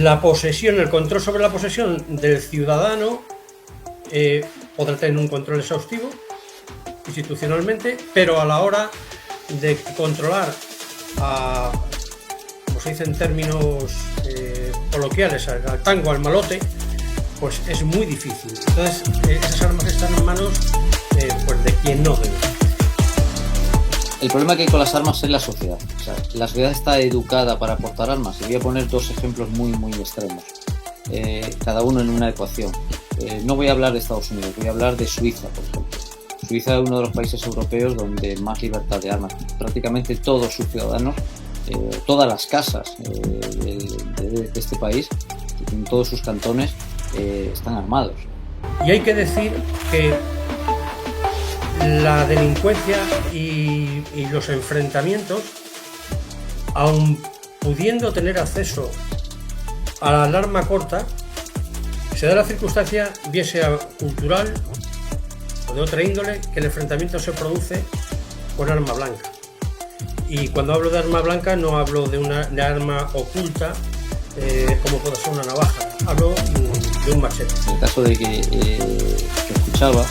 la posesión, el control sobre la posesión del ciudadano podrá tener un control exhaustivo institucionalmente, pero a la hora de controlar como se dice en términos coloquiales, al tango, al malote, pues es muy difícil. Entonces esas armas están en manos pues de quien no debe. El problema que hay con las armas es la sociedad. O sea, la sociedad está educada para portar armas. Y voy a poner dos ejemplos muy extremos, cada uno en una ecuación. No voy a hablar de Estados Unidos, voy a hablar de Suiza, por ejemplo. Suiza es uno de los países europeos donde más libertad de armas. Prácticamente todos sus ciudadanos, todas las casas de este país, en todos sus cantones, están armados. Y hay que decir que la delincuencia y los enfrentamientos, aun pudiendo tener acceso al arma corta, se da la circunstancia, bien sea cultural o de otra índole, que el enfrentamiento se produce con arma blanca. Y cuando hablo de arma blanca no hablo de una arma oculta, como puede ser una navaja, hablo de un machete. En el caso de que escuchaba,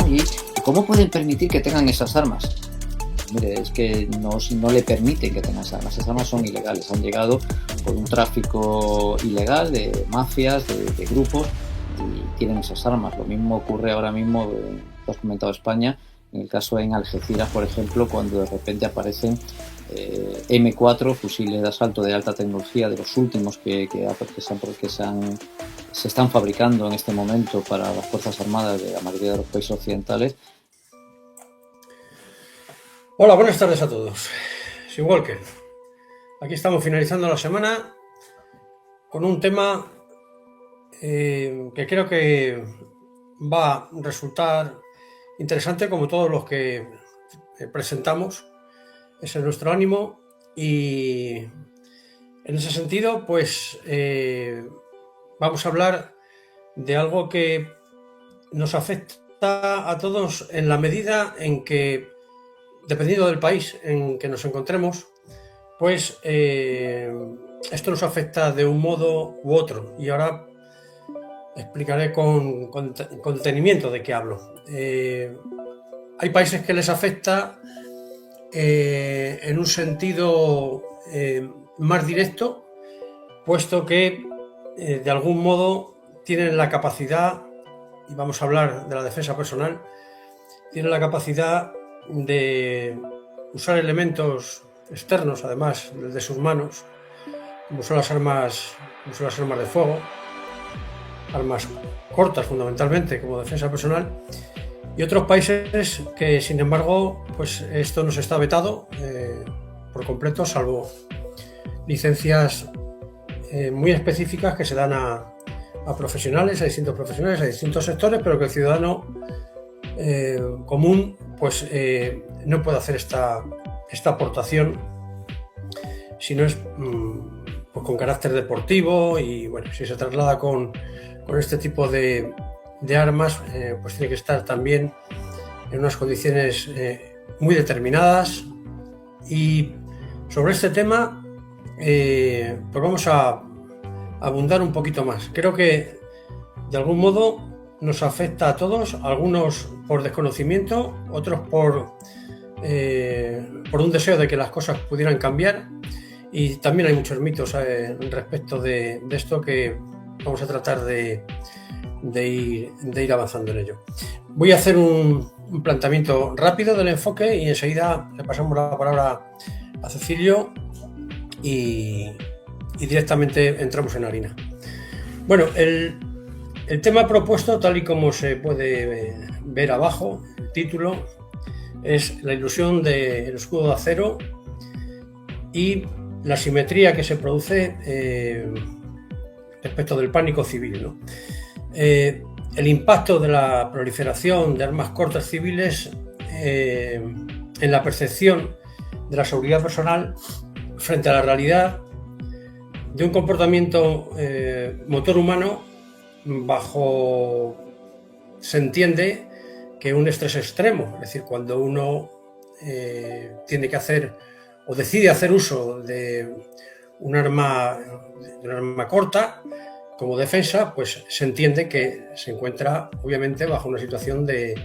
oye, ¿cómo pueden permitir que tengan esas armas? Mire, es que no le permiten que tengan esas armas. Esas armas son ilegales, han llegado por un tráfico ilegal de mafias, de grupos, y tienen esas armas. Lo mismo ocurre ahora mismo, tú has comentado España, en el caso en Algeciras, por ejemplo, cuando de repente aparecen M4, fusiles de asalto de alta tecnología, de los últimos que se están fabricando en este momento para las Fuerzas Armadas de la mayoría de los países occidentales. Hola, buenas tardes a todos. Soy Walker. Aquí estamos finalizando la semana con un tema que creo que va a resultar interesante, como todos los que presentamos. Ese es nuestro ánimo, y en ese sentido pues vamos a hablar de algo que nos afecta a todos en la medida en que, dependiendo del país en que nos encontremos, pues esto nos afecta de un modo u otro, y ahora explicaré con detenimiento de qué hablo. Hay países que les afecta en un sentido más directo, puesto que de algún modo tienen la capacidad, y vamos a hablar de la defensa personal, tienen la capacidad de usar elementos externos, además de sus manos, como son las armas de fuego, armas cortas fundamentalmente como defensa personal, y otros países que, sin embargo, pues esto nos está vetado por completo, salvo licencias muy específicas que se dan a profesionales, a distintos profesionales, a distintos sectores, pero que el ciudadano común pues no puede hacer esta aportación si no es pues con carácter deportivo, y bueno, si se traslada con este tipo de armas, pues tiene que estar también en unas condiciones muy determinadas. Y sobre este tema pues vamos a abundar un poquito más. Creo que de algún modo nos afecta a todos, algunos por desconocimiento, otros por un deseo de que las cosas pudieran cambiar, y también hay muchos mitos respecto de esto que vamos a tratar de ir avanzando en ello. Voy a hacer un planteamiento rápido del enfoque y enseguida le pasamos la palabra a Cecilio y directamente entramos en harina. Bueno, el tema propuesto, tal y como se puede ver abajo, el título, es la ilusión del escudo de acero y la simetría que se produce respecto del pánico civil, ¿no? El impacto de la proliferación de armas cortas civiles en la percepción de la seguridad personal frente a la realidad de un comportamiento motor humano bajo, se entiende, que un estrés extremo, es decir, cuando uno tiene que hacer o decide hacer uso de un arma corta como defensa, pues se entiende que se encuentra obviamente bajo una situación de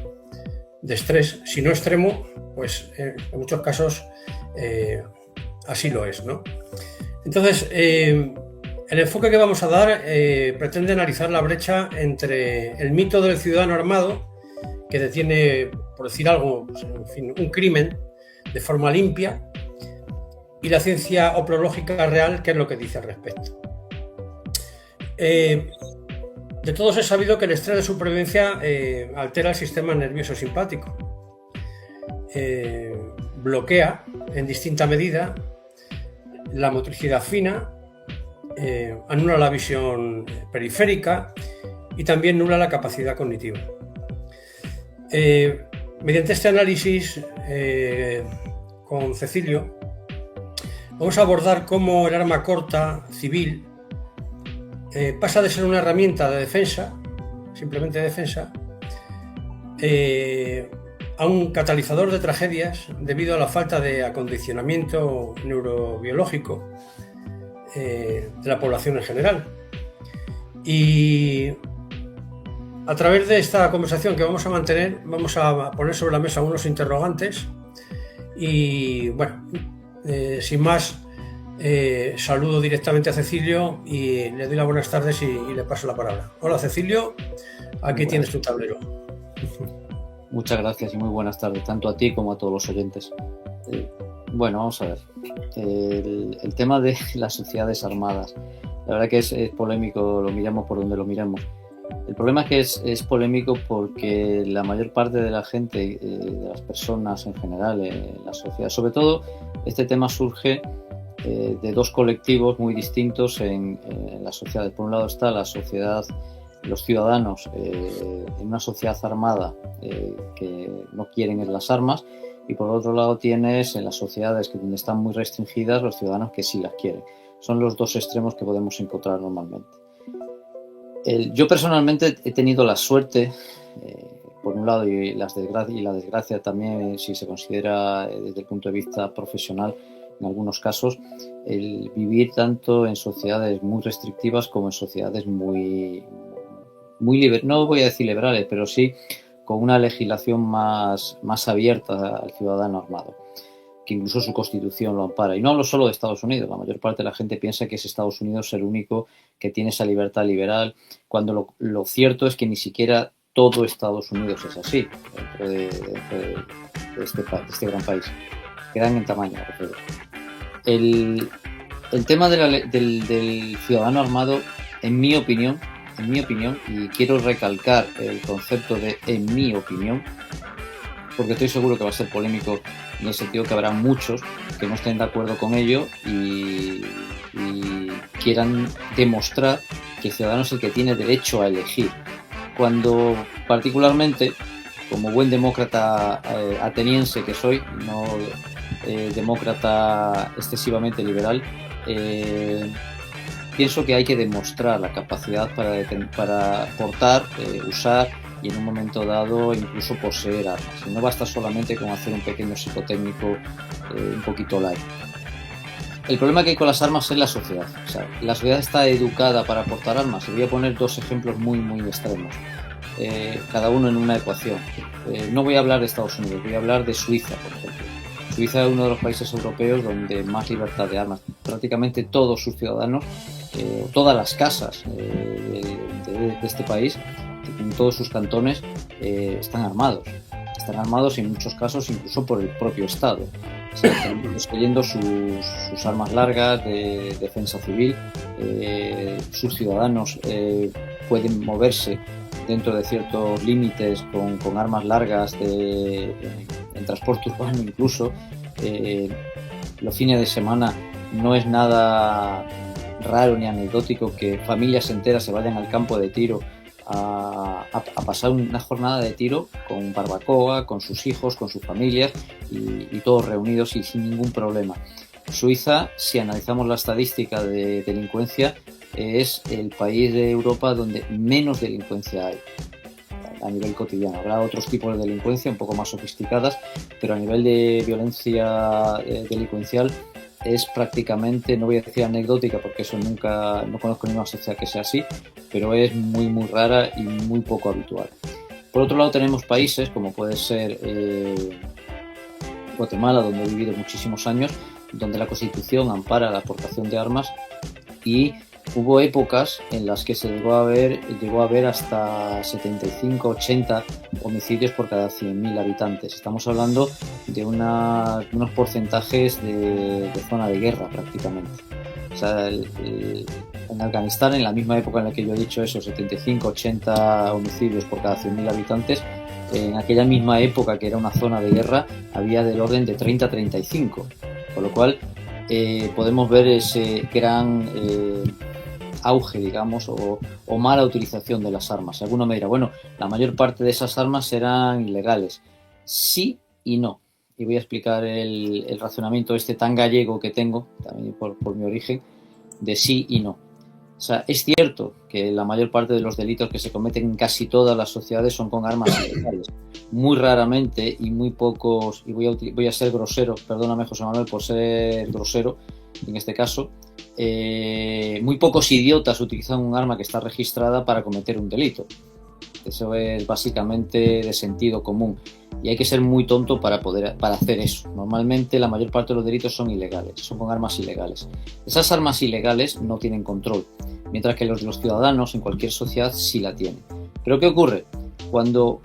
estrés, si no extremo, pues en muchos casos así lo es, ¿no? Entonces, el enfoque que vamos a dar pretende analizar la brecha entre el mito del ciudadano armado, que detiene, por decir algo, pues, en fin, un crimen de forma limpia, y la ciencia oplológica real, que es lo que dice al respecto. De todos es sabido que el estrés de supervivencia altera el sistema nervioso simpático, bloquea en distinta medida la motricidad fina, anula la visión periférica y también nula la capacidad cognitiva. Mediante este análisis con Cecilio vamos a abordar cómo el arma corta civil pasa de ser una herramienta de defensa, simplemente defensa, a un catalizador de tragedias debido a la falta de acondicionamiento neurobiológico de la población en general. Y a través de esta conversación que vamos a mantener, vamos a poner sobre la mesa unos interrogantes y, bueno, sin más, saludo directamente a Cecilio y le doy las buenas tardes y le paso la palabra. Hola Cecilio, aquí tienes tu tablero. Muchas gracias y muy buenas tardes, tanto a ti como a todos los oyentes. Bueno, vamos a ver. El tema de las sociedades armadas, la verdad que es polémico, lo miramos por donde lo miremos. El problema es que es polémico porque la mayor parte de la gente, de las personas en general, en la sociedad, sobre todo, este tema surge de dos colectivos muy distintos en la sociedad. Por un lado está la sociedad, los ciudadanos en una sociedad armada que no quieren las armas, y por otro lado tienes en las sociedades donde están muy restringidas los ciudadanos que sí las quieren. Son los dos extremos que podemos encontrar normalmente. Yo personalmente he tenido la suerte, por un lado, y la desgracia también, si se considera desde el punto de vista profesional, en algunos casos, el vivir tanto en sociedades muy restrictivas como en sociedades muy no voy a decir liberales, pero sí con una legislación más abierta al ciudadano armado, que incluso su constitución lo ampara. Y no hablo solo de Estados Unidos, la mayor parte de la gente piensa que es Estados Unidos el único que tiene esa libertad liberal, cuando lo cierto es que ni siquiera todo Estados Unidos es así, dentro de este gran país. Quedan en tamaño, refiero. El tema del ciudadano armado, en mi opinión, y quiero recalcar el concepto de en mi opinión, porque estoy seguro que va a ser polémico en el sentido que habrá muchos que no estén de acuerdo con ello y quieran demostrar que el ciudadano es el que tiene derecho a elegir, cuando particularmente, como buen demócrata ateniense que soy, no demócrata excesivamente liberal, pienso que hay que demostrar la capacidad para portar, usar y en un momento dado incluso poseer armas. Y no basta solamente con hacer un pequeño psicotécnico un poquito light. El problema que hay con las armas es la sociedad. O sea, la sociedad está educada para portar armas. Y voy a poner dos ejemplos muy extremos, cada uno en una ecuación. No voy a hablar de Estados Unidos, voy a hablar de Suiza, por ejemplo. Suiza es uno de los países europeos donde más libertad de armas. Prácticamente todos sus ciudadanos, todas las casas de este país, en todos sus cantones, están armados. Están armados en muchos casos incluso por el propio Estado. O sea, escogiendo sus armas largas de defensa civil. Sus ciudadanos pueden moverse dentro de ciertos límites con armas largas en transporte urbano incluso. Los fines de semana no es nada raro ni anecdótico que familias enteras se vayan al campo de tiro a pasar una jornada de tiro con barbacoa, con sus hijos, con sus familias y todos reunidos y sin ningún problema. Suiza, si analizamos la estadística de delincuencia, es el país de Europa donde menos delincuencia hay a nivel cotidiano. Habrá otros tipos de delincuencia un poco más sofisticadas, pero a nivel de violencia delincuencial es prácticamente, no voy a decir anecdótica porque eso no conozco ninguna sociedad que sea así, pero es muy muy rara y muy poco habitual. Por otro lado tenemos países como puede ser Guatemala, donde he vivido muchísimos años, donde la Constitución ampara la aportación de armas y hubo épocas en las que se llegó a ver hasta 75, 80 homicidios por cada 100.000 habitantes. Estamos hablando de unos porcentajes de zona de guerra prácticamente. O sea, en Afganistán, en la misma época en la que yo he dicho eso, 75, 80 homicidios por cada 100.000 habitantes, en aquella misma época que era una zona de guerra había del orden de 30 35, con lo cual podemos ver ese gran auge, digamos, o mala utilización de las armas. Alguno me dirá, bueno, la mayor parte de esas armas eran ilegales. Sí y no. Y voy a explicar el razonamiento tan gallego que tengo, también por mi origen, de sí y no. O sea, es cierto que la mayor parte de los delitos que se cometen en casi todas las sociedades son con armas ilegales. Muy raramente y muy pocos, y voy a ser grosero, perdóname José Manuel por ser grosero en este caso, muy pocos idiotas utilizan un arma que está registrada para cometer un delito. Eso es básicamente de sentido común y hay que ser muy tonto para hacer eso. Normalmente la mayor parte de los delitos son ilegales, son con armas ilegales. Esas armas ilegales no tienen control, mientras que los de los ciudadanos en cualquier sociedad sí la tienen. ¿Pero qué ocurre? Cuando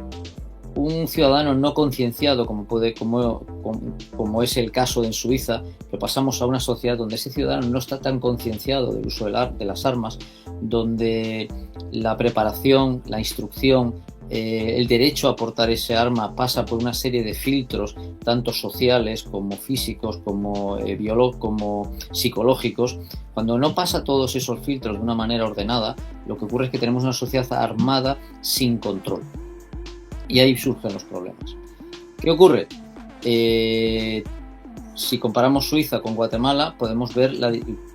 un ciudadano no concienciado, como es el caso en Suiza, que pasamos a una sociedad donde ese ciudadano no está tan concienciado del uso de las armas, donde la preparación, la instrucción, el derecho a portar ese arma pasa por una serie de filtros, tanto sociales como físicos, como psicológicos. Cuando no pasa todos esos filtros de una manera ordenada, lo que ocurre es que tenemos una sociedad armada sin control. Y ahí surgen los problemas. ¿Qué ocurre? Si comparamos Suiza con Guatemala, podemos ver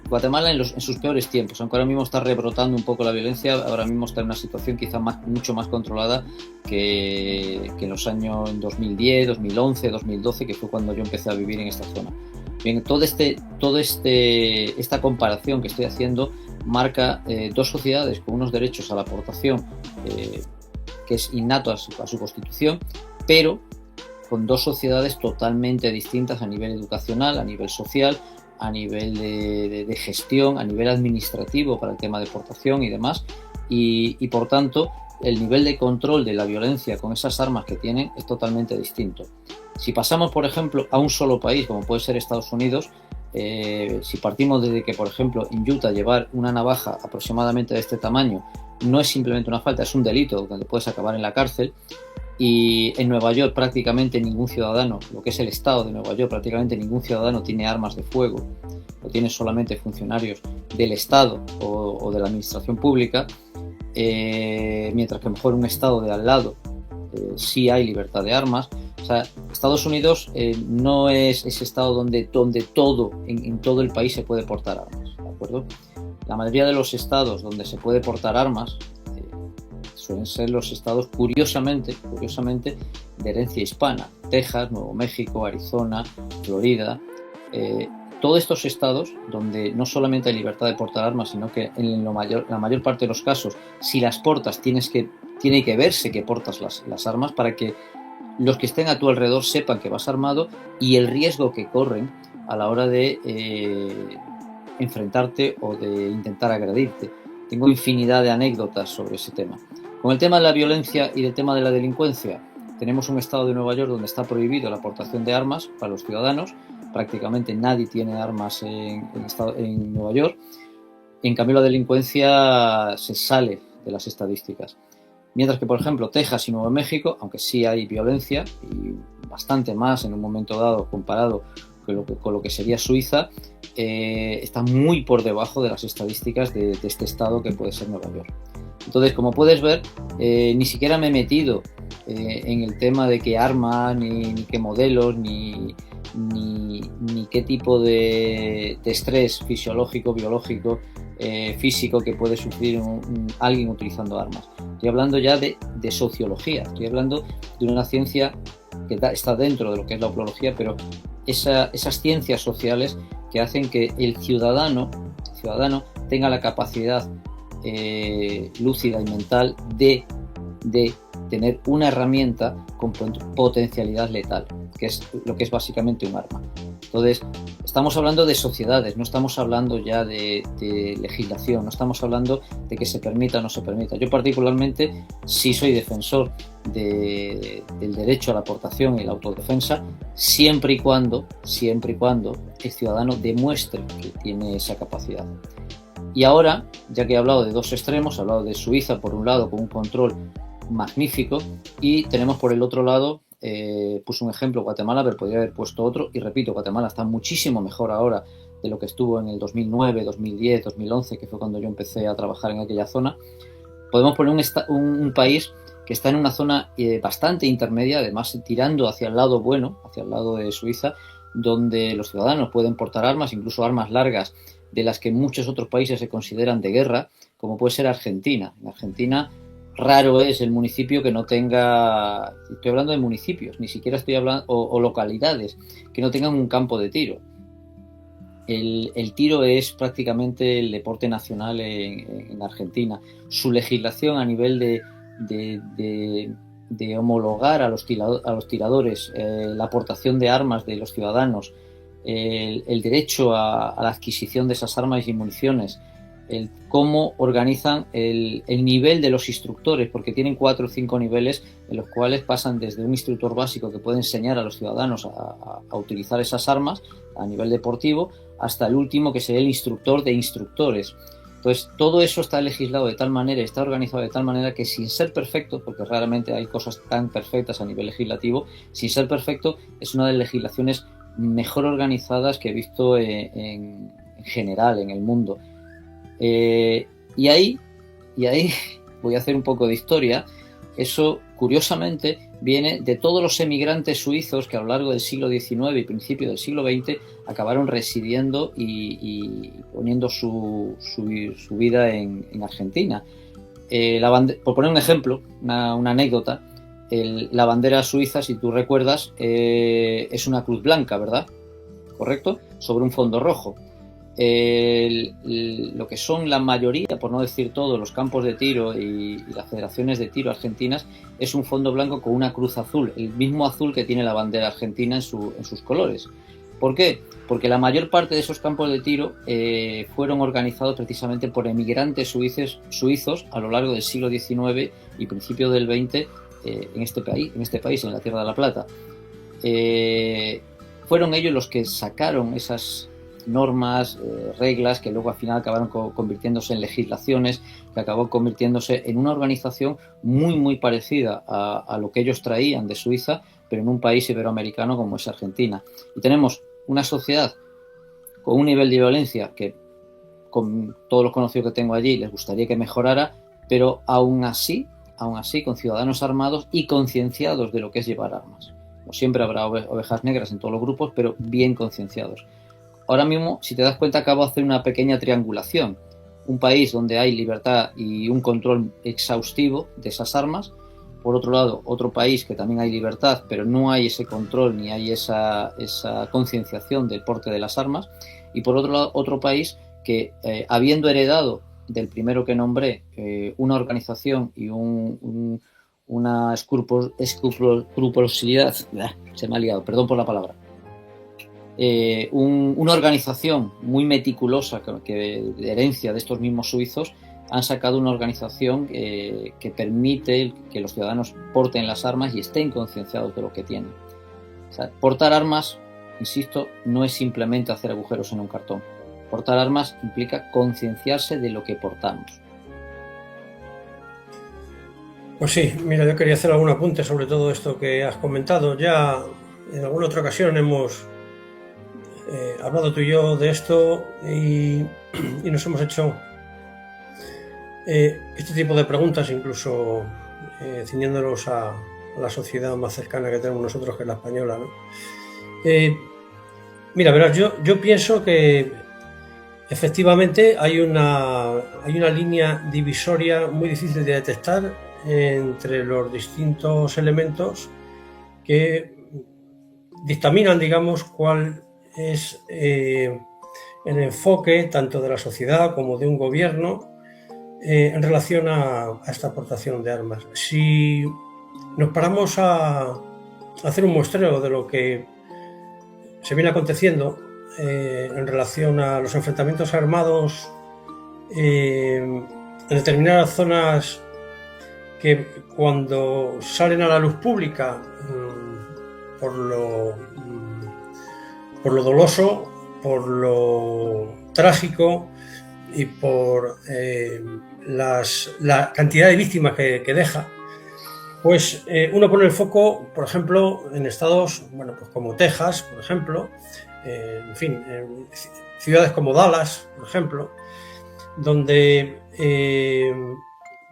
Guatemala en sus peores tiempos, aunque ahora mismo está rebrotando un poco la violencia, ahora mismo está en una situación quizá mucho más controlada que en los años 2010, 2011, 2012, que fue cuando yo empecé a vivir en esta zona. Bien, esta comparación que estoy haciendo marca dos sociedades con unos derechos a la aportación que es innato a su constitución, pero con dos sociedades totalmente distintas a nivel educacional, a nivel social, a nivel de gestión, a nivel administrativo para el tema de portación y demás, y por tanto el nivel de control de la violencia con esas armas que tienen es totalmente distinto. Si pasamos, por ejemplo, a un solo país, como puede ser Estados Unidos, si partimos desde que, por ejemplo, en Utah llevar una navaja aproximadamente de este tamaño no es simplemente una falta, es un delito donde puedes acabar en la cárcel, y en Nueva York prácticamente ningún ciudadano, lo que es el estado de Nueva York, prácticamente ningún ciudadano tiene armas de fuego, lo tienen solamente funcionarios del estado o de la administración pública, mientras que mejor un estado de al lado sí hay libertad de armas. O sea, Estados Unidos no es ese estado donde todo, en todo el país se puede portar armas, ¿de acuerdo? La mayoría de los estados donde se puede portar armas suelen ser los estados, curiosamente, de herencia hispana. Texas, Nuevo México, Arizona, Florida. Todos estos estados donde no solamente hay libertad de portar armas, sino que en la mayor parte de los casos, si las portas, tiene que verse que portas las armas para que los que estén a tu alrededor sepan que vas armado y el riesgo que corren a la hora de enfrentarte o de intentar agredirte. Tengo infinidad de anécdotas sobre ese tema. Con el tema de la violencia y el tema de la delincuencia, tenemos un estado de Nueva York donde está prohibido la aportación de armas para los ciudadanos. Prácticamente nadie tiene armas en Nueva York. En cambio, la delincuencia se sale de las estadísticas. Mientras que, por ejemplo, Texas y Nuevo México, aunque sí hay violencia, y bastante más en un momento dado comparado con lo que sería Suiza, está muy por debajo de las estadísticas de este estado que puede ser Nueva York. Entonces, como puedes ver, ni siquiera me he metido en el tema de qué arma, ni qué modelos, ni qué tipo de estrés fisiológico, biológico, físico que puede sufrir alguien utilizando armas. Estoy hablando ya de sociología, estoy hablando de una ciencia que está dentro de lo que es la upología, pero esas ciencias sociales que hacen que el ciudadano tenga la capacidad lúcida y mental de tener una herramienta con potencialidad letal, que es lo que es básicamente un arma. Entonces, estamos hablando de sociedades, no estamos hablando ya de legislación, no estamos hablando de que se permita o no se permita. Yo particularmente sí soy defensor del derecho a la aportación y la autodefensa, siempre y cuando el ciudadano demuestre que tiene esa capacidad. Y ahora, ya que he hablado de dos extremos, he hablado de Suiza por un lado con un control magnífico, y tenemos por el otro lado, puse un ejemplo, Guatemala, pero podría haber puesto otro, y repito, Guatemala está muchísimo mejor ahora de lo que estuvo en el 2009, 2010, 2011, que fue cuando yo empecé a trabajar en aquella zona. Podemos poner un país que está en una zona bastante intermedia, además tirando hacia el lado bueno, hacia el lado de Suiza, donde los ciudadanos pueden portar armas, incluso armas largas, de las que muchos otros países se consideran de guerra, como puede ser Argentina. En Argentina raro es el municipio que no tenga, estoy hablando de municipios, ni siquiera estoy hablando, o localidades, que no tengan un campo de tiro. El tiro es prácticamente el deporte nacional en Argentina. Su legislación a nivel de homologar a los tiradores, la aportación de armas de los ciudadanos, el derecho a la adquisición de esas armas y municiones, el cómo organizan el nivel de los instructores, porque tienen 4 o 5 niveles en los cuales pasan desde un instructor básico que puede enseñar a los ciudadanos a utilizar esas armas a nivel deportivo, hasta el último que sería el instructor de instructores. Entonces, todo eso está legislado de tal manera, está organizado de tal manera que, sin ser perfecto, porque raramente hay cosas tan perfectas a nivel legislativo, sin ser perfecto, es una de las legislaciones mejor organizadas que he visto en general en el mundo. Y ahí voy a hacer un poco de historia. Eso, curiosamente, viene de todos los emigrantes suizos que a lo largo del siglo XIX y principio del siglo XX acabaron residiendo y poniendo su vida en Argentina. Por poner un ejemplo, una anécdota, la bandera suiza, si tú recuerdas, es una cruz blanca, ¿verdad? ¿Correcto? Sobre un fondo rojo. Lo que son la mayoría, por no decir todos, los campos de tiro y las federaciones de tiro argentinas, es un fondo blanco con una cruz azul, el mismo azul que tiene la bandera argentina en sus colores. ¿Por qué? Porque la mayor parte de esos campos de tiro fueron organizados precisamente por emigrantes suizos a lo largo del siglo XIX y principio del XX en este país, en la Tierra de la Plata. Fueron ellos los que sacaron esas normas, reglas, que luego al final acabaron convirtiéndose en legislaciones, que acabó convirtiéndose en una organización muy parecida a lo que ellos traían de Suiza, pero en un país iberoamericano como es Argentina. Y tenemos una sociedad con un nivel de violencia que, con todos los conocidos que tengo allí, les gustaría que mejorara, pero aún así con ciudadanos armados y concienciados de lo que es llevar armas. Como siempre habrá ovejas negras en todos los grupos, pero bien concienciados. Ahora mismo, si te das cuenta, acabo de hacer una pequeña triangulación. Un país donde hay libertad y un control exhaustivo de esas armas. Por otro lado, otro país que también hay libertad, pero no hay ese control ni hay esa concienciación del porte de las armas. Y por otro lado, otro país que, habiendo heredado del primero que nombré, una organización y una escrupulosidad, se me ha liado, perdón por la palabra, una organización muy meticulosa que de herencia de estos mismos suizos, han sacado una organización que permite que los ciudadanos porten las armas y estén concienciados de lo que tienen. O sea, portar armas, insisto, no es simplemente hacer agujeros en un cartón. Portar armas implica concienciarse de lo que portamos. Pues sí, mira, yo quería hacer algún apunte sobre todo esto que has comentado. Ya en alguna otra ocasión hemos hablado tú y yo de esto y nos hemos hecho este tipo de preguntas, incluso ciñéndonos a la sociedad más cercana que tenemos nosotros, que es la española, ¿no? Mira, verás, yo pienso que efectivamente hay una línea divisoria muy difícil de detectar entre los distintos elementos que dictaminan, digamos, cuál es el enfoque tanto de la sociedad como de un gobierno en relación a esta aportación de armas. Si nos paramos a hacer un muestreo de lo que se viene aconteciendo en relación a los enfrentamientos armados en determinadas zonas que cuando salen a la luz pública por lo doloso, por lo trágico y por la cantidad de víctimas que deja, pues uno pone el foco, por ejemplo, en estados pues como Texas, por ejemplo, en fin, en ciudades como Dallas, por ejemplo, donde,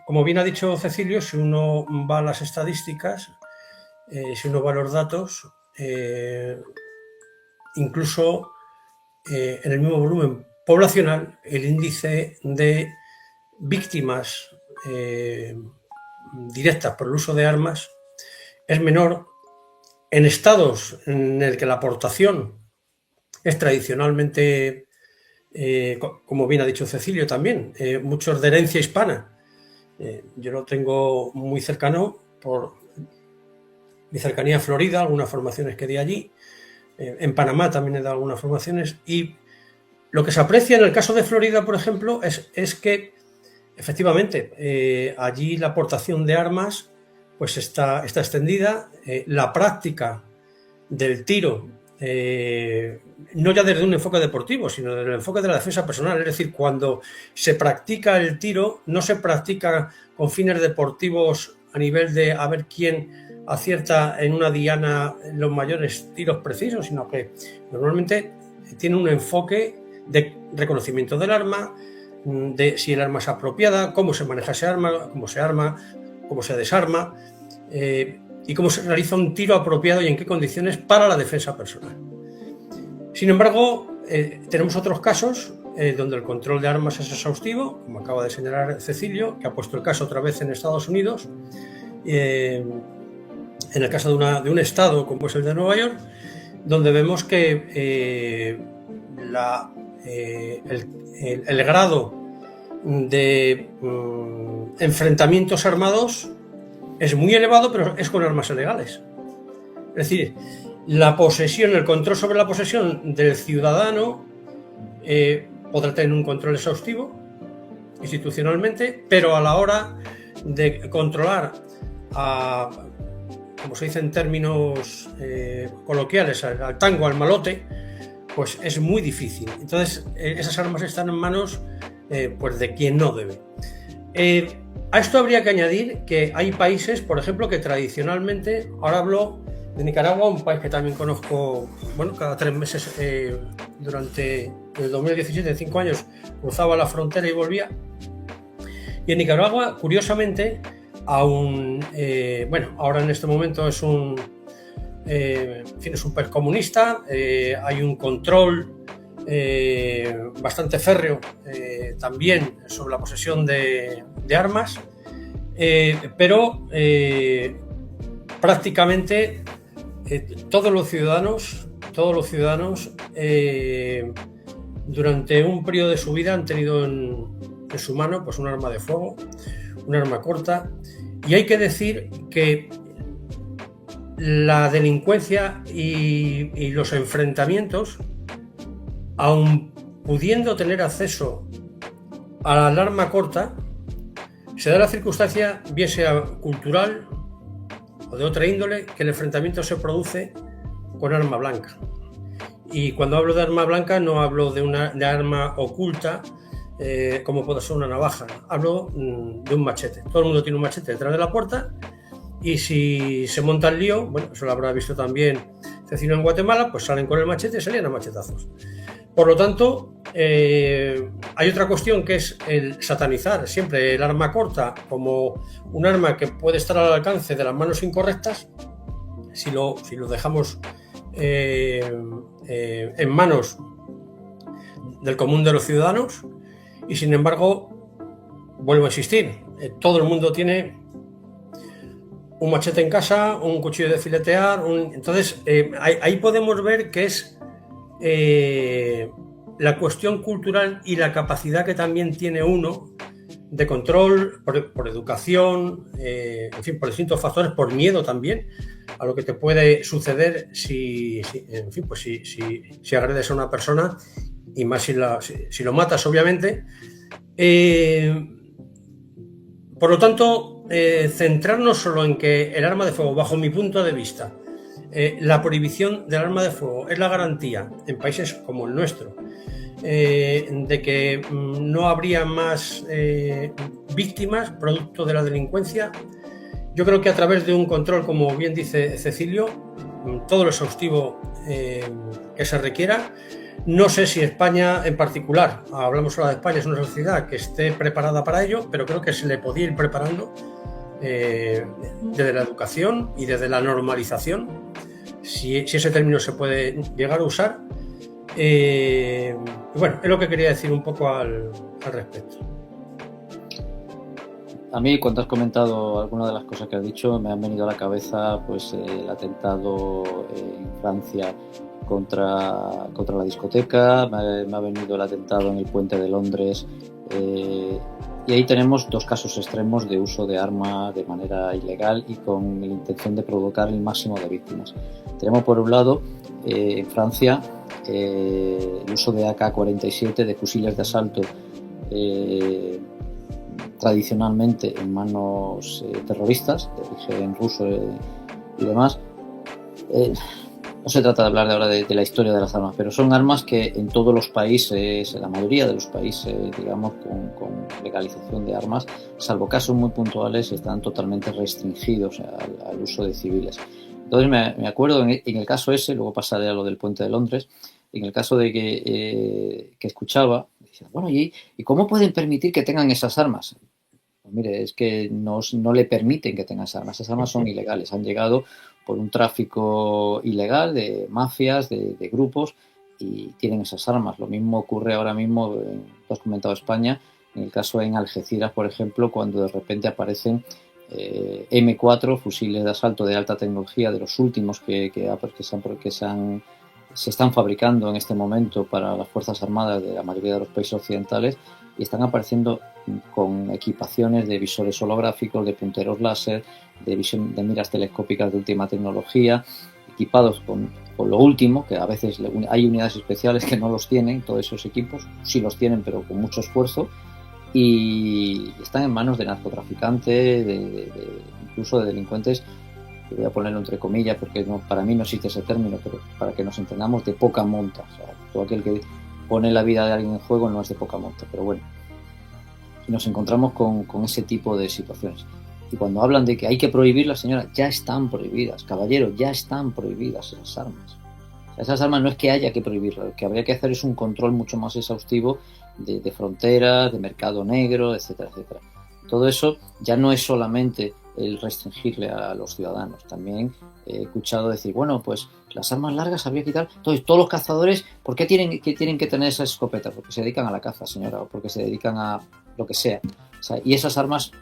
como bien ha dicho Cecilio, si uno va a las estadísticas, si uno va a los datos, incluso en el mismo volumen poblacional, el índice de víctimas directas por el uso de armas es menor en estados en el que la aportación es tradicionalmente, como bien ha dicho Cecilio también, muchos de herencia hispana. Yo lo tengo muy cercano por mi cercanía a Florida, algunas formaciones que di allí. En Panamá también he dado algunas formaciones, y lo que se aprecia en el caso de Florida, por ejemplo, es que efectivamente allí la aportación de armas pues está extendida. La práctica del tiro, no ya desde un enfoque deportivo, sino desde el enfoque de la defensa personal, es decir, cuando se practica el tiro no se practica con fines deportivos a nivel de a ver quién acierta en una diana los mayores tiros precisos, sino que normalmente tiene un enfoque de reconocimiento del arma, de si el arma es apropiada, cómo se maneja ese arma, cómo se desarma, y cómo se realiza un tiro apropiado y en qué condiciones para la defensa personal. Sin embargo, tenemos otros casos donde el control de armas es exhaustivo, como acaba de señalar Cecilio, que ha puesto el caso otra vez en Estados Unidos, en el caso de un estado como es el de Nueva York, donde vemos que el grado de enfrentamientos armados es muy elevado, pero es con armas ilegales. Es decir, la posesión, el control sobre la posesión del ciudadano podrá tener un control exhaustivo institucionalmente, pero a la hora de controlar como se dice en términos coloquiales, al tango, al malote, pues es muy difícil. Entonces esas armas están en manos pues de quien no debe. A esto habría que añadir que hay países, por ejemplo, que tradicionalmente, ahora hablo de Nicaragua, un país que también conozco, cada 3 meses durante el 2017, 5 años, cruzaba la frontera y volvía. Y en Nicaragua, curiosamente, aún, ahora en este momento es un país comunista, hay un control bastante férreo también sobre la posesión de armas, pero prácticamente todos los ciudadanos durante un periodo de su vida han tenido en su mano pues un arma de fuego, un arma corta, y hay que decir que la delincuencia y los enfrentamientos, aun pudiendo tener acceso al arma corta, se da la circunstancia, bien sea cultural o de otra índole, que el enfrentamiento se produce con arma blanca. Y cuando hablo de arma blanca no hablo de arma oculta, como puede ser una navaja, hablo de un machete. Todo el mundo tiene un machete detrás de la puerta, y si se monta el lío, eso lo habrá visto también Cecilio en Guatemala, pues salen con el machete y salían a machetazos. Por lo tanto, hay otra cuestión, que es el satanizar siempre el arma corta como un arma que puede estar al alcance de las manos incorrectas. Si lo dejamos en manos del común de los ciudadanos, y sin embargo, vuelvo a insistir, todo el mundo tiene un machete en casa, un cuchillo de filetear, entonces ahí podemos ver que es la cuestión cultural y la capacidad que también tiene uno de control por educación, en fin, por distintos factores, por miedo también a lo que te puede suceder si agredes a una persona, y más si lo matas, obviamente. Por lo tanto, centrarnos solo en que el arma de fuego, bajo mi punto de vista, la prohibición del arma de fuego es la garantía en países como el nuestro de que no habría más víctimas producto de la delincuencia. Yo creo que a través de un control, como bien dice Cecilio, todo lo exhaustivo que se requiera. No sé si España en particular, hablamos ahora de España, es una sociedad que esté preparada para ello, pero creo que se le podía ir preparando desde la educación y desde la normalización, si ese término se puede llegar a usar. Bueno, es lo que quería decir un poco al respecto. A mí, cuando has comentado algunas de las cosas que has dicho, me han venido a la cabeza pues el atentado en Francia contra la discoteca, me ha venido el atentado en el puente de Londres, y ahí tenemos dos casos extremos de uso de armas de manera ilegal y con la intención de provocar el máximo de víctimas. Tenemos por un lado en Francia el uso de AK-47, de fusiles de asalto, tradicionalmente en manos terroristas de origen ruso y demás. No se trata de hablar de ahora de la historia de las armas, pero son armas que en todos los países, en la mayoría de los países, digamos, con legalización de armas, salvo casos muy puntuales, están totalmente restringidos al uso de civiles. Entonces me acuerdo en el caso ese, luego pasaré a lo del puente de Londres, en el caso de que escuchaba, decía, bueno, ¿y cómo pueden permitir que tengan esas armas? Pues mire, es que no le permiten que tengan esas armas. Esas armas son ilegales, han llegado por un tráfico ilegal de mafias, de grupos, y tienen esas armas. Lo mismo ocurre ahora mismo, tú has comentado España, en el caso en Algeciras, por ejemplo, cuando de repente aparecen M4, fusiles de asalto de alta tecnología, de los últimos que se están fabricando en este momento para las Fuerzas Armadas de la mayoría de los países occidentales, y están apareciendo con equipaciones de visores holográficos, de punteros láser, de miras telescópicas de última tecnología, equipados con lo último, que a veces hay unidades especiales que no los tienen, todos esos equipos, sí los tienen, pero con mucho esfuerzo, y están en manos de narcotraficantes, incluso de delincuentes, que voy a ponerlo entre comillas porque para mí no existe ese término, pero para que nos entendamos, de poca monta. O sea, todo aquel que pone la vida de alguien en juego no es de poca monta, pero bueno. Y nos encontramos con ese tipo de situaciones. Y cuando hablan de que hay que prohibirlas, señora, ya están prohibidas, caballero, ya están prohibidas esas armas. O sea, esas armas no es que haya que prohibirlas, lo que habría que hacer es un control mucho más exhaustivo de fronteras, de mercado negro, etcétera, etcétera. Todo eso ya no es solamente el restringirle a los ciudadanos. También he escuchado decir, bueno, pues las armas largas habría que quitar. Entonces, todos los cazadores, ¿por qué tienen que tener esas escopetas? Porque se dedican a la caza, señora, o porque se dedican a lo que sea. O sea, y esas armas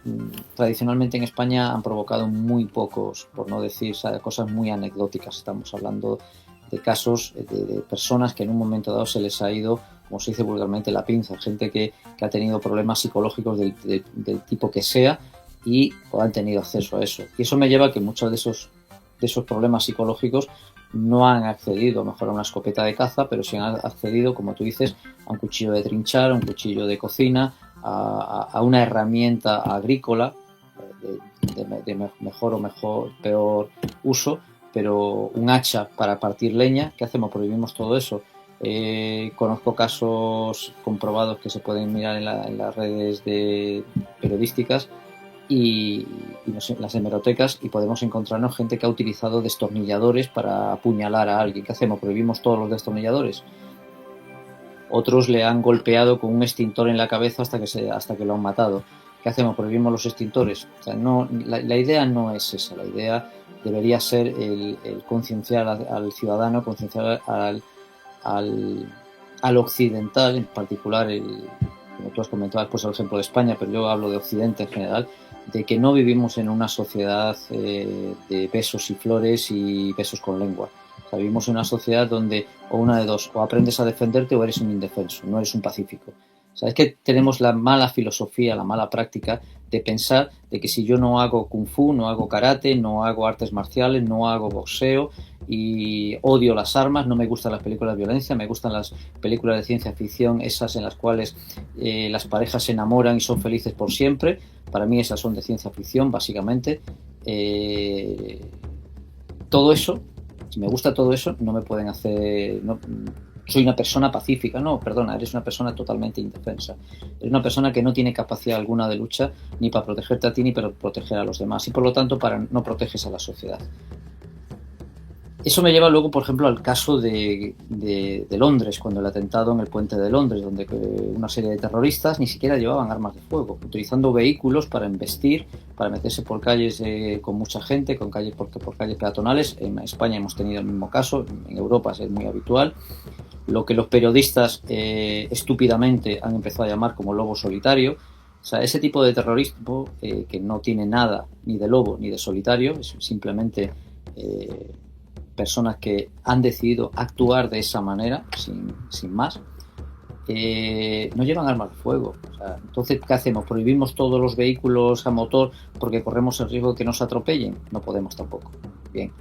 tradicionalmente en España han provocado muy pocos, por no decir, cosas muy anecdóticas. Estamos hablando de casos de personas que en un momento dado se les ha ido, como se dice vulgarmente, la pinza. Gente que ha tenido problemas psicológicos del tipo que sea, y han tenido acceso a eso. Y eso me lleva a que muchos de esos problemas psicológicos no han accedido a mejor a una escopeta de caza, pero sí han accedido, como tú dices, a un cuchillo de trinchar, a un cuchillo de cocina, a una herramienta agrícola de mejor o peor uso, pero un hacha para partir leña. ¿Qué hacemos? Prohibimos todo eso. Conozco casos comprobados que se pueden mirar en las redes periodísticas y las hemerotecas, y podemos encontrarnos gente que ha utilizado destornilladores para apuñalar a alguien. ¿Qué hacemos? ¿Prohibimos todos los destornilladores? Otros le han golpeado con un extintor en la cabeza hasta que lo han matado. ¿Qué hacemos? ¿Prohibimos los extintores? O sea, no, la idea no es esa. La idea debería ser el concienciar al ciudadano, concienciar al occidental, en particular, como tú has comentado, pues el ejemplo de España, pero yo hablo de Occidente en general, de que no vivimos en una sociedad de besos y flores y besos con lengua. O sea, vivimos en una sociedad donde o una de dos, o aprendes a defenderte o eres un indefenso, no eres un pacífico. O sea, es que tenemos la mala filosofía, la mala práctica de pensar de que si yo no hago kung fu, no hago karate, no hago artes marciales, no hago boxeo y odio las armas, no me gustan las películas de violencia, me gustan las películas de ciencia ficción, esas en las cuales las parejas se enamoran y son felices por siempre. Para mí esas son de ciencia ficción, básicamente. Todo eso, si me gusta todo eso, no me pueden hacer... No, soy una persona pacífica, no, perdona, eres una persona totalmente indefensa. Eres una persona que no tiene capacidad alguna de lucha ni para protegerte a ti ni para proteger a los demás y por lo tanto no proteges a la sociedad. Eso me lleva luego, por ejemplo, al caso de Londres, cuando el atentado en el puente de Londres, donde una serie de terroristas ni siquiera llevaban armas de fuego, utilizando vehículos para embestir, para meterse por calles con mucha gente, por calles peatonales. En España hemos tenido el mismo caso, en Europa es muy habitual. Lo que los periodistas estúpidamente han empezado a llamar como lobo solitario. O sea, ese tipo de terrorismo que no tiene nada ni de lobo ni de solitario, es simplemente personas que han decidido actuar de esa manera, sin más, no llevan armas de fuego. O sea, entonces, ¿qué hacemos? ¿Prohibimos todos los vehículos a motor porque corremos el riesgo de que nos atropellen? No podemos tampoco. Bien.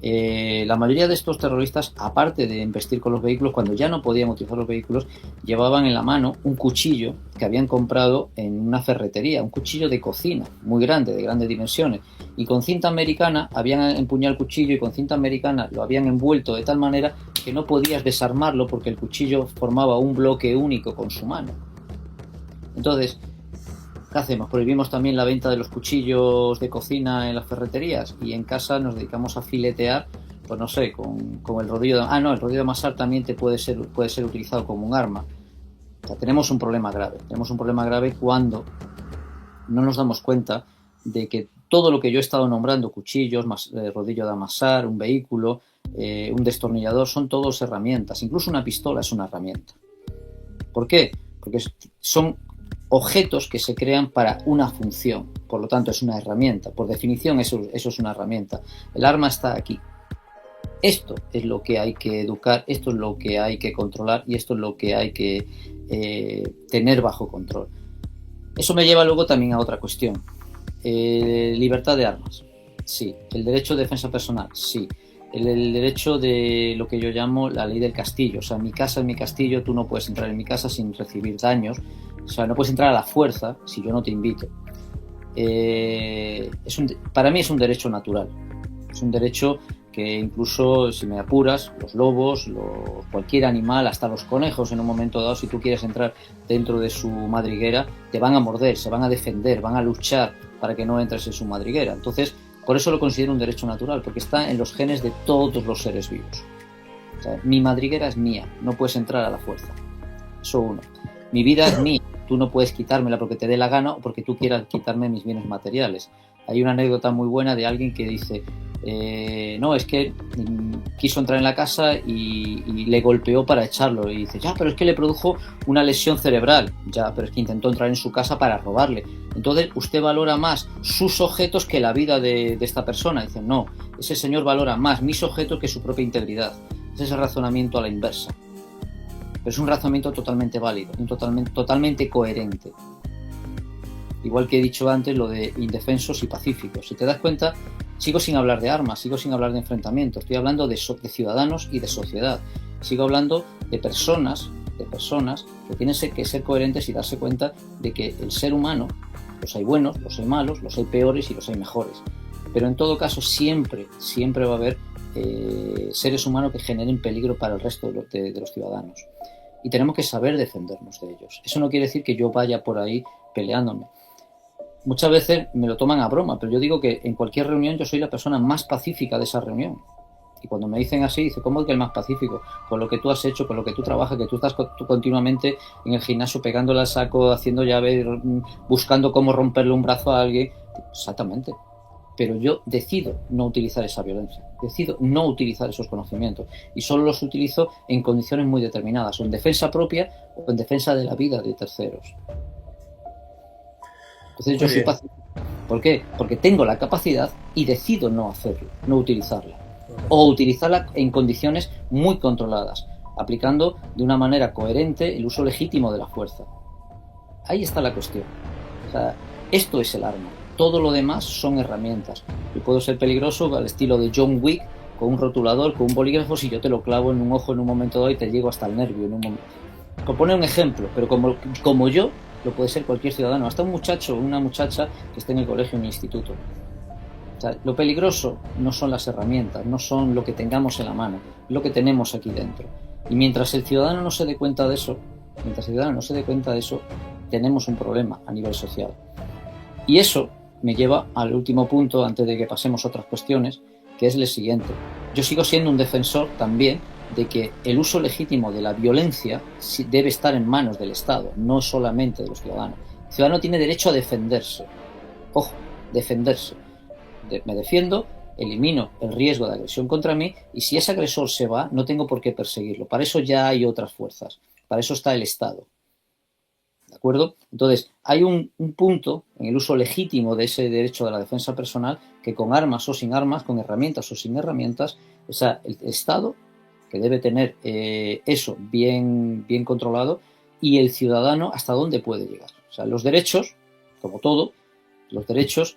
La mayoría de estos terroristas, aparte de embestir con los vehículos, cuando ya no podían utilizar los vehículos, llevaban en la mano un cuchillo que habían comprado en una ferretería, un cuchillo de cocina muy grande, de grandes dimensiones, y con cinta americana habían empuñado el cuchillo y con cinta americana lo habían envuelto de tal manera que no podías desarmarlo porque el cuchillo formaba un bloque único con su mano. Entonces, ¿qué hacemos? Prohibimos también la venta de los cuchillos de cocina en las ferreterías y en casa nos dedicamos a filetear, pues no sé, con el rodillo de... el rodillo de amasar también puede ser utilizado como un arma. O sea, tenemos un problema grave. Tenemos un problema grave cuando no nos damos cuenta de que todo lo que yo he estado nombrando, cuchillos, rodillo de amasar, un vehículo, un destornillador, son todos herramientas. Incluso una pistola es una herramienta. ¿Por qué? Porque son objetos que se crean para una función, por lo tanto es una herramienta, por definición eso es una herramienta. El arma está aquí. Esto es lo que hay que educar, esto es lo que hay que controlar y esto es lo que hay que tener bajo control. Eso me lleva luego también a otra cuestión. Libertad de armas, sí. El derecho de defensa personal, sí. El derecho de lo que yo llamo la ley del castillo. O sea, mi casa es mi castillo, tú no puedes entrar en mi casa sin recibir daños. O sea, no puedes entrar a la fuerza si yo no te invito. Para mí es un derecho natural. Es un derecho que incluso, si me apuras, los lobos, cualquier animal, hasta los conejos en un momento dado, si tú quieres entrar dentro de su madriguera, te van a morder, se van a defender, van a luchar para que no entres en su madriguera. Entonces, por eso lo considero un derecho natural, porque está en los genes de todos los seres vivos. O sea, mi madriguera es mía, no puedes entrar a la fuerza. Eso uno. Mi vida es mía, tú no puedes quitármela porque te dé la gana o porque tú quieras quitarme mis bienes materiales. Hay una anécdota muy buena de alguien que dice, no, es que quiso entrar en la casa y le golpeó para echarlo. Y dice, ya, pero es que le produjo una lesión cerebral. Ya, pero es que intentó entrar en su casa para robarle. Entonces, usted valora más sus objetos que la vida de esta persona. Dice, no, ese señor valora más mis objetos que su propia integridad. Ese es el razonamiento a la inversa. Pero es un razonamiento totalmente válido, totalmente coherente. Igual que he dicho antes, lo de indefensos y pacíficos. Si te das cuenta, sigo sin hablar de armas, sigo sin hablar de enfrentamientos. Estoy hablando de ciudadanos y de sociedad. Sigo hablando de personas que tienen que ser coherentes y darse cuenta de que el ser humano, los hay buenos, los hay malos, los hay peores y los hay mejores. Pero en todo caso, siempre va a haber seres humanos que generen peligro para el resto de los ciudadanos. Y tenemos que saber defendernos de ellos. Eso no quiere decir que yo vaya por ahí peleándome. Muchas veces me lo toman a broma, pero yo digo que en cualquier reunión yo soy la persona más pacífica de esa reunión. Y cuando me dicen así, dice, ¿cómo es que el más pacífico? Con lo que tú has hecho, con lo que tú trabajas, que tú estás continuamente en el gimnasio pegándole al saco, haciendo llaves, buscando cómo romperle un brazo a alguien. Exactamente. Pero yo decido no utilizar esa violencia, decido no utilizar esos conocimientos y solo los utilizo en condiciones muy determinadas, o en defensa propia o en defensa de la vida de terceros. Entonces yo soy pacífico. ¿Por qué? Porque tengo la capacidad y decido no hacerlo, no utilizarla. o utilizarla en condiciones muy controladas, aplicando de una manera coherente el uso legítimo de la fuerza. Ahí está la cuestión. O sea, esto es el arma. Todo lo demás son herramientas. Yo puedo ser peligroso al estilo de John Wick, con un rotulador, con un bolígrafo, si yo te lo clavo en un ojo en un momento dado y te llego hasta el nervio en un momento. Por poner un ejemplo, pero como yo, lo puede ser cualquier ciudadano, hasta un muchacho o una muchacha que esté en el colegio o en el instituto. O sea, lo peligroso no son las herramientas, no son lo que tengamos en la mano, lo que tenemos aquí dentro. Y mientras el ciudadano no se dé cuenta de eso, tenemos un problema a nivel social. Y eso me lleva al último punto, antes de que pasemos a otras cuestiones, que es el siguiente. Yo sigo siendo un defensor también de que el uso legítimo de la violencia debe estar en manos del Estado, no solamente de los ciudadanos. El ciudadano tiene derecho a defenderse. Ojo, defenderse. Me defiendo, elimino el riesgo de agresión contra mí, y si ese agresor se va, no tengo por qué perseguirlo. Para eso ya hay otras fuerzas. Para eso está el Estado. ¿De acuerdo? Entonces, hay un punto en el uso legítimo de ese derecho de la defensa personal que con armas o sin armas, con herramientas o sin herramientas, o sea, el Estado, que debe tener eso bien controlado, y el ciudadano hasta dónde puede llegar. O sea, los derechos, como todo, los derechos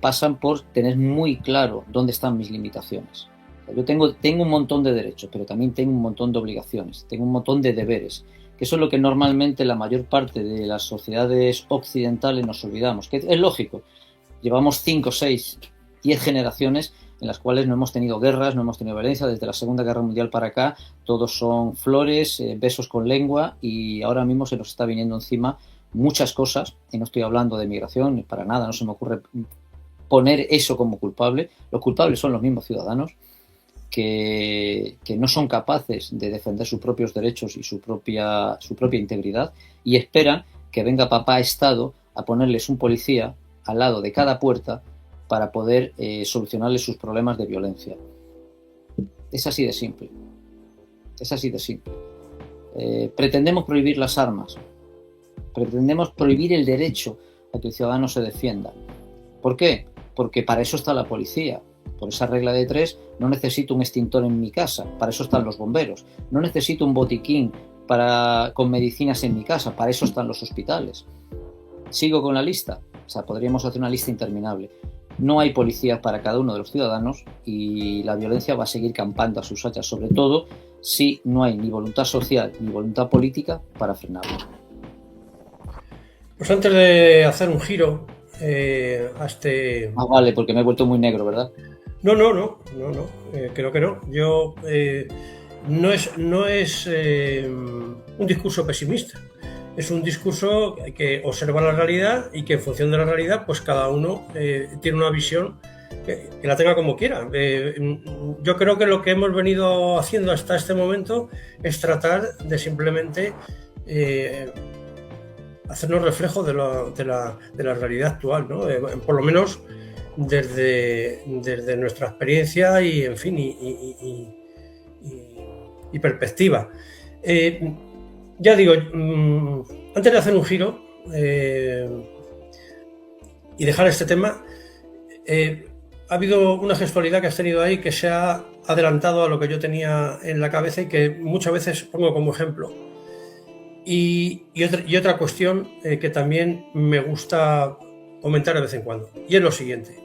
pasan por tener muy claro dónde están mis limitaciones. O sea, yo tengo un montón de derechos, pero también tengo un montón de obligaciones, tengo un montón de deberes, que eso es lo que normalmente la mayor parte de las sociedades occidentales nos olvidamos, que es lógico. Llevamos 5, 6, 10 generaciones en las cuales no hemos tenido guerras, no hemos tenido violencia. Desde la Segunda Guerra Mundial para acá, todos son flores, besos con lengua, y ahora mismo se nos está viniendo encima muchas cosas, y no estoy hablando de migración, para nada, no se me ocurre poner eso como culpable. Los culpables son los mismos ciudadanos, que no son capaces de defender sus propios derechos y su propia integridad, y esperan que venga papá Estado a ponerles un policía al lado de cada puerta para poder solucionarles sus problemas de violencia. Es así de simple. Es así de simple. Pretendemos prohibir las armas. Pretendemos prohibir el derecho a que el ciudadano se defienda. ¿Por qué? Porque para eso está la policía. Por esa regla de 3, no necesito un extintor en mi casa, para eso están los bomberos. No necesito un botiquín con medicinas en mi casa, para eso están los hospitales. Sigo con la lista, o sea, podríamos hacer una lista interminable. No hay policía para cada uno de los ciudadanos, y la violencia va a seguir campando a sus anchas, sobre todo si no hay ni voluntad social ni voluntad política para frenarlo. Pues antes de hacer un giro a este... Vale, porque me he vuelto muy negro, ¿verdad? No, creo que no. Yo no es un discurso pesimista. Es un discurso que observa la realidad, y que en función de la realidad, pues cada uno tiene una visión que la tenga como quiera. Yo creo que lo que hemos venido haciendo hasta este momento es tratar de simplemente hacernos reflejo de la realidad actual, ¿no? Por lo menos desde nuestra experiencia y, en fin, y perspectiva. Ya digo, antes de hacer un giro y dejar este tema, ha habido una gestualidad que has tenido ahí que se ha adelantado a lo que yo tenía en la cabeza y que muchas veces pongo como ejemplo. Y otra cuestión que también me gusta comentar de vez en cuando, y es lo siguiente.